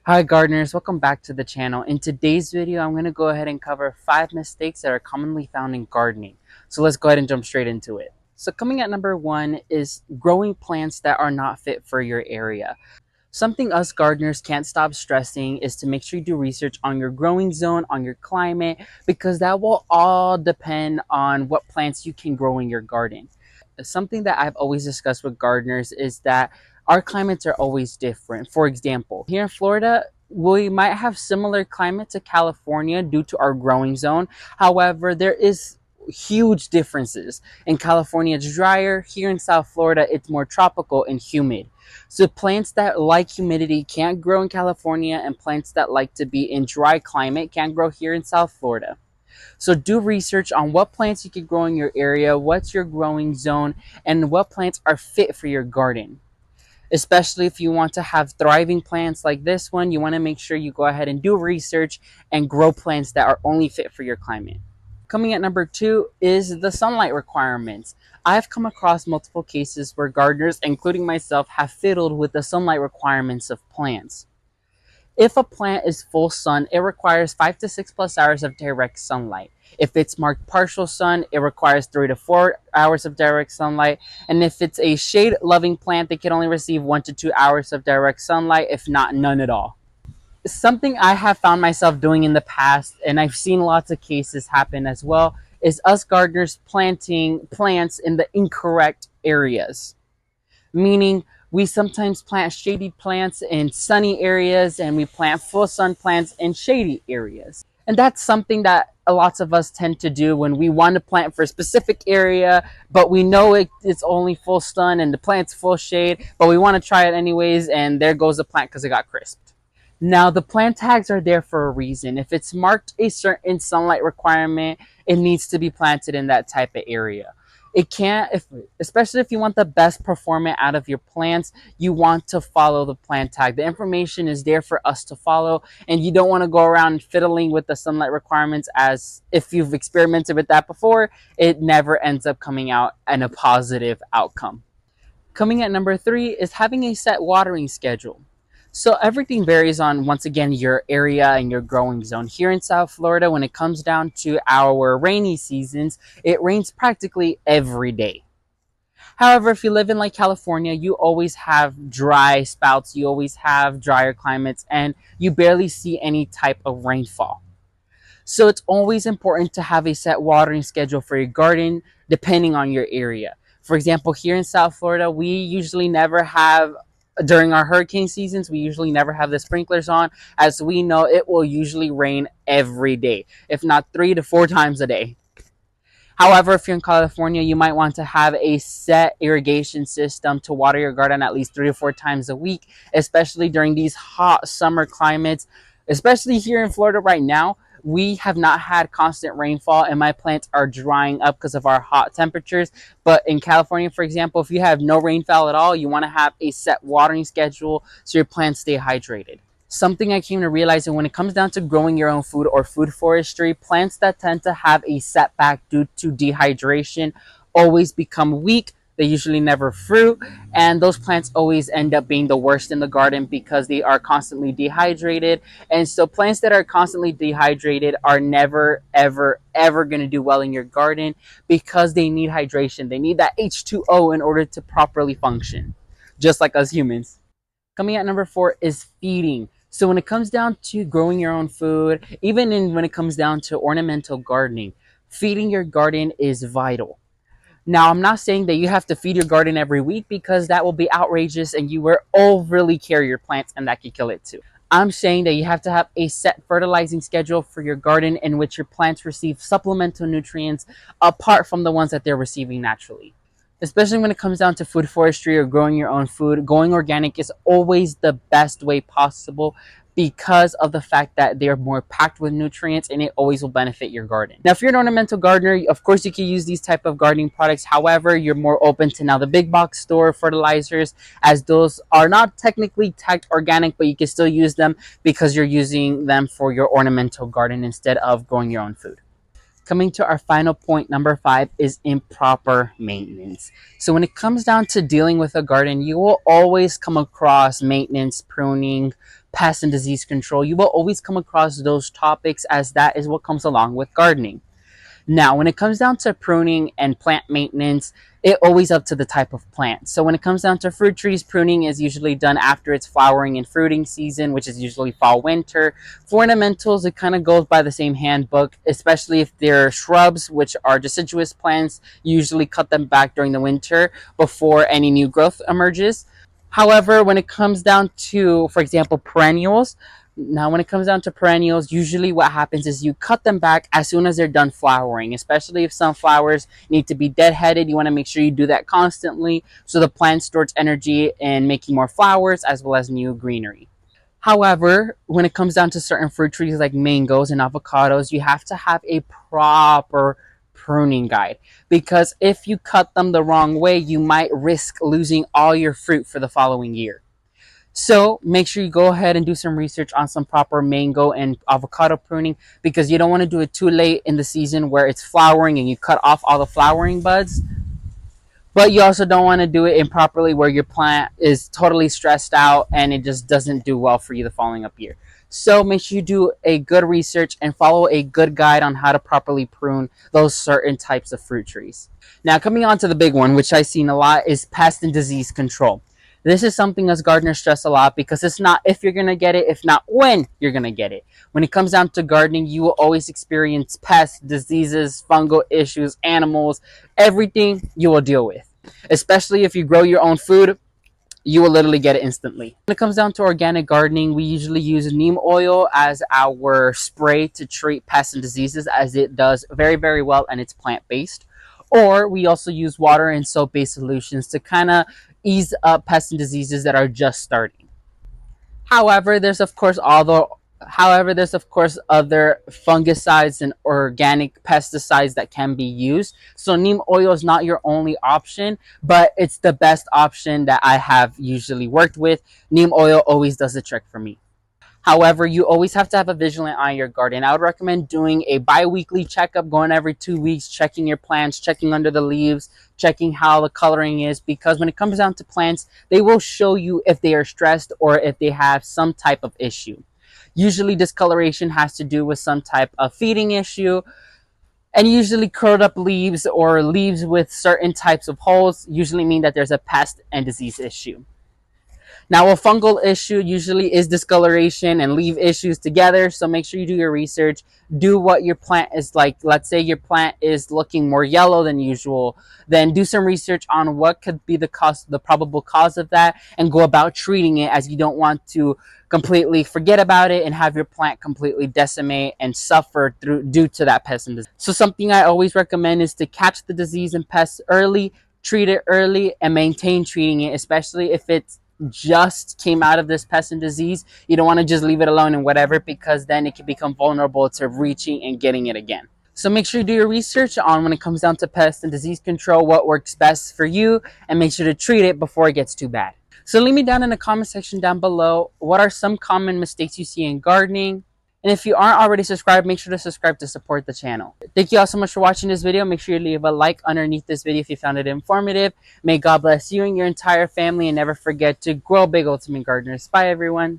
Hi gardeners, welcome back to the channel. In today's video, I'm going to go ahead and cover 5 mistakes that are commonly found in gardening. So let's go ahead and jump straight into it. So coming at number 1 is growing plants that are not fit for your area. Something us gardeners can't stop stressing is to make sure you do research on your growing zone, on your climate, because that will all depend on what plants you can grow in your garden. Something that I've always discussed with gardeners is that our climates are always different. For example, here in Florida, we might have similar climate to California due to our growing zone. However, there is huge differences. In California, it's drier. Here in South Florida, it's more tropical and humid. So plants that like humidity can't grow in California, and plants that like to be in dry climate can't grow here in South Florida. So do research on what plants you can grow in your area, what's your growing zone, and what plants are fit for your garden. Especially if you want to have thriving plants like this one, you want to make sure you go ahead and do research and grow plants that are only fit for your climate. Coming at number 2 is the sunlight requirements. I've come across multiple cases where gardeners, including myself, have fiddled with the sunlight requirements of plants. If a plant is full sun, it requires 5 to 6 plus hours of direct sunlight. If it's marked partial sun, it requires 3 to 4 hours of direct sunlight. And if it's a shade-loving plant, they can only receive 1 to 2 hours of direct sunlight, if not none at all. Something I have found myself doing in the past, and I've seen lots of cases happen as well, is us gardeners planting plants in the incorrect areas. Meaning, we sometimes plant shady plants in sunny areas and we plant full sun plants in shady areas. And that's something that lots of us tend to do when we want to plant for a specific area, but we know it's only full sun and the plant's full shade, but we want to try it anyways, and there goes the plant because it got crisped. Now, the plant tags are there for a reason. If it's marked a certain sunlight requirement, it needs to be planted in that type of area. It can't, especially if you want the best performance out of your plants, you want to follow the plant tag. The information is there for us to follow, and you don't want to go around fiddling with the sunlight requirements, as if you've experimented with that before, it never ends up coming out in a positive outcome. Coming at number 3 is having a set watering schedule. So everything varies on, once again, your area and your growing zone. Here in South Florida, when it comes down to our rainy seasons, it rains practically every day. However, if you live in like California, you always have dry spouts, you always have drier climates, and you barely see any type of rainfall. So it's always important to have a set watering schedule for your garden depending on your area. For example, here in South Florida, we usually never have, during our hurricane seasons, we usually never have the sprinklers on, as we know it will usually rain every day, if not 3 to 4 times a day. However, if you're in California, you might want to have a set irrigation system to water your garden at least 3 to 4 times a week, especially during these hot summer climates. Especially here in Florida right now, we have not had constant rainfall and my plants are drying up because of our hot temperatures. But in California, for example, if you have no rainfall at all, you want to have a set watering schedule so your plants stay hydrated. Something I came to realize that when it comes down to growing your own food or food forestry, plants that tend to have a setback due to dehydration always become weak. They usually never fruit, and those plants always end up being the worst in the garden because they are constantly dehydrated. And so plants that are constantly dehydrated are never, ever, ever going to do well in your garden because they need hydration. They need that H2O in order to properly function, just like us humans. Coming at number 4 is feeding. So when it comes down to growing your own food, when it comes down to ornamental gardening, feeding your garden is vital. Now, I'm not saying that you have to feed your garden every week because that will be outrageous and you will overly care your plants and that could kill it too. I'm saying that you have to have a set fertilizing schedule for your garden in which your plants receive supplemental nutrients apart from the ones that they're receiving naturally. Especially when it comes down to food forestry or growing your own food, going organic is always the best way possible because of the fact that they're more packed with nutrients and it always will benefit your garden. Now, if you're an ornamental gardener, of course you can use these type of gardening products. However, you're more open to now the big box store fertilizers, as those are not technically tagged organic, but you can still use them because you're using them for your ornamental garden instead of growing your own food. Coming to our final point, number 5, is improper maintenance. So when it comes down to dealing with a garden, you will always come across maintenance, pruning, pest and disease control. You will always come across those topics, as that is what comes along with gardening. Now, when it comes down to pruning and plant maintenance, it always up to the type of plant. So when it comes down to fruit trees, pruning is usually done after its flowering and fruiting season, which is usually fall, winter. For ornamentals, it kind of goes by the same handbook, especially if they're shrubs, which are deciduous plants. You usually cut them back during the winter before any new growth emerges. However, when it comes down to, for example, perennials, now when it comes down to perennials, usually what happens is you cut them back as soon as they're done flowering, especially if some flowers need to be deadheaded. You want to make sure you do that constantly so the plant stores energy in making more flowers as well as new greenery. However, when it comes down to certain fruit trees like mangoes and avocados, you have to have a proper pruning guide, because if you cut them the wrong way, you might risk losing all your fruit for the following year. So make sure you go ahead and do some research on some proper mango and avocado pruning, because you don't want to do it too late in the season where it's flowering and you cut off all the flowering buds. But you also don't want to do it improperly where your plant is totally stressed out and it just doesn't do well for you the following up year. So make sure you do a good research and follow a good guide on how to properly prune those certain types of fruit trees. Now, coming on to the big one, which I've seen a lot, is pest and disease control. This is something us gardeners stress a lot, because it's not if you're going to get it, if not when you're going to get it. When it comes down to gardening, you will always experience pests, diseases, fungal issues, animals, everything you will deal with. Especially if you grow your own food, you will literally get it instantly. When it comes down to organic gardening, we usually use neem oil as our spray to treat pests and diseases, as it does very, very well and it's plant-based. Or we also use water and soap-based solutions to kind of ease up pests and diseases that are just starting. However, there's of course other fungicides and organic pesticides that can be used. So neem oil is not your only option, but it's the best option that I have usually worked with. Neem oil always does the trick for me. However, you always have to have a vigilant eye on your garden. I would recommend doing a bi-weekly checkup, going every 2 weeks, checking your plants, checking under the leaves, checking how the coloring is, because when it comes down to plants, they will show you if they are stressed or if they have some type of issue. Usually discoloration has to do with some type of feeding issue, and usually curled up leaves or leaves with certain types of holes usually mean that there's a pest and disease issue. Now, a fungal issue usually is discoloration and leaf issues together, so make sure you do your research. Do what your plant is like. Let's say your plant is looking more yellow than usual, then do some research on what could be the probable cause of that, and go about treating it, as you don't want to completely forget about it and have your plant completely decimate and suffer due to that pest and disease. So something I always recommend is to catch the disease and pests early, treat it early, and maintain treating it, especially if it's just came out of this pest and disease. You don't want to just leave it alone and whatever, because then it can become vulnerable to reaching and getting it again. So make sure you do your research on, when it comes down to pest and disease control, what works best for you, and make sure to treat it before it gets too bad. So leave me down in the comment section down below, what are some common mistakes you see in gardening? And if you aren't already subscribed, make sure to subscribe to support the channel. Thank you all so much for watching this video. Make sure you leave a like underneath this video if you found it informative. May God bless you and your entire family, and never forget to grow big, ultimate gardeners. Bye, everyone.